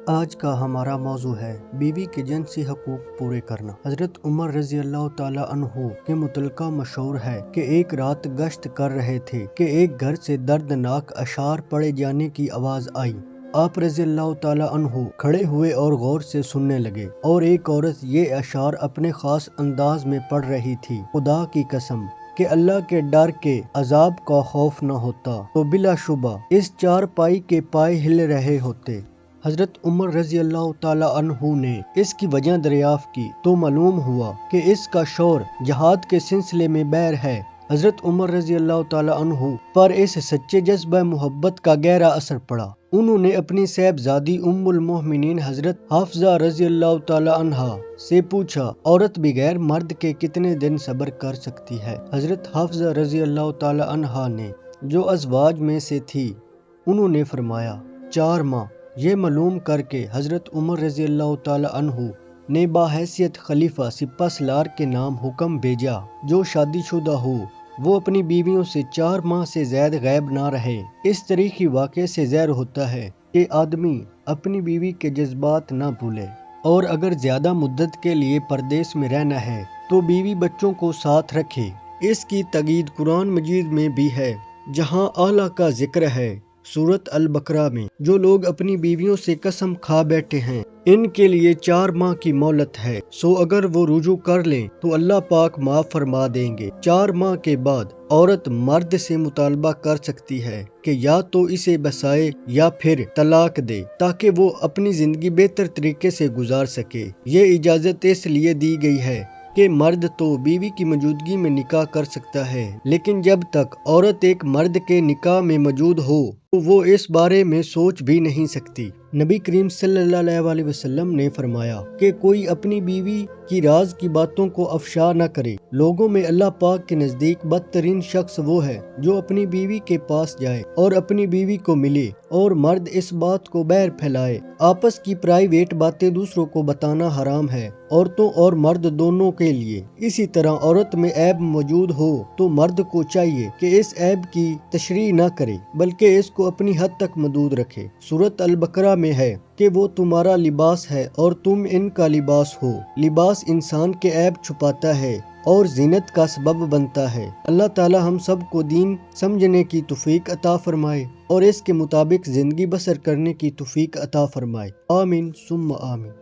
آج کا ہمارا موضوع ہے بیوی کے جنسی حقوق پورے کرنا۔ حضرت عمر رضی اللہ تعالیٰ عنہ کے متعلقہ مشہور ہے کہ ایک رات گشت کر رہے تھے کہ ایک گھر سے دردناک اشعار پڑھے جانے کی آواز آئی۔ آپ رضی اللہ تعالیٰ عنہ کھڑے ہوئے اور غور سے سننے لگے، اور ایک عورت یہ اشعار اپنے خاص انداز میں پڑھ رہی تھی۔ خدا کی قسم کہ اللہ کے ڈر کے عذاب کا خوف نہ ہوتا تو بلا شبہ اس چارپائی کے پائے ہل رہے ہوتے۔ حضرت عمر رضی اللہ تعالیٰ عنہ نے اس کی وجہ دریافت کی تو معلوم ہوا کہ اس کا شور جہاد کے سلسلے میں بیر ہے۔ حضرت عمر رضی اللہ تعالیٰ عنہ پر اس سچے جذبہ محبت کا گہرا اثر پڑا۔ انہوں نے اپنی صاحبزادی ام المؤمنین حضرت حفصہ رضی اللہ تعالیٰ عنہا سے پوچھا، عورت بغیر مرد کے کتنے دن صبر کر سکتی ہے؟ حضرت حفصہ رضی اللہ تعالیٰ عنہا نے، جو ازواج میں سے تھی، انہوں نے فرمایا 4 ماہ۔ یہ معلوم کر کے حضرت عمر رضی اللہ تعالیٰ عنہ نے بحیثیت خلیفہ سپہ سالار کے نام حکم بھیجا، جو شادی شدہ ہو وہ اپنی بیویوں سے 4 ماہ سے زائد غائب نہ رہے۔ اس تاریخی واقعے سے ظاہر ہوتا ہے کہ آدمی اپنی بیوی کے جذبات نہ بھولے، اور اگر زیادہ مدت کے لیے پردیس میں رہنا ہے تو بیوی بچوں کو ساتھ رکھے۔ اس کی تائید قرآن مجید میں بھی ہے، جہاں اللہ کا ذکر ہے سورۃ البقرہ میں، جو لوگ اپنی بیویوں سے قسم کھا بیٹھے ہیں ان کے لیے 4 ماہ کی مہلت ہے، سو اگر وہ رجوع کر لیں تو اللہ پاک معاف فرما دیں گے۔ 4 ماہ کے بعد عورت مرد سے مطالبہ کر سکتی ہے کہ یا تو اسے بسائے یا پھر طلاق دے، تاکہ وہ اپنی زندگی بہتر طریقے سے گزار سکے۔ یہ اجازت اس لیے دی گئی ہے کہ مرد تو بیوی کی موجودگی میں نکاح کر سکتا ہے، لیکن جب تک عورت ایک مرد کے نکاح میں موجود ہو تو وہ اس بارے میں سوچ بھی نہیں سکتی۔ نبی کریم صلی اللہ علیہ وسلم نے فرمایا کہ کوئی اپنی بیوی کی راز کی باتوں کو افشا نہ کرے۔ لوگوں میں اللہ پاک کے نزدیک بدترین شخص وہ ہے جو اپنی بیوی کے پاس جائے اور اپنی بیوی کو ملے اور مرد اس بات کو باہر پھیلائے۔ آپس کی پرائیویٹ باتیں دوسروں کو بتانا حرام ہے، عورتوں اور مرد دونوں کے لیے۔ اسی طرح عورت میں عیب موجود ہو تو مرد کو چاہیے کہ اس عیب کی تشریح نہ کرے، بلکہ اس کو اپنی حد تک محدود رکھے۔ سورۃ البقرہ میں ہے کہ وہ تمہارا لباس ہے اور تم ان کا لباس ہو۔ لباس انسان کے عیب چھپاتا ہے اور زینت کا سبب بنتا ہے۔ اللہ تعالی ہم سب کو دین سمجھنے کی توفیق عطا فرمائے اور اس کے مطابق زندگی بسر کرنے کی توفیق عطا فرمائے۔ آمین ثم آمین۔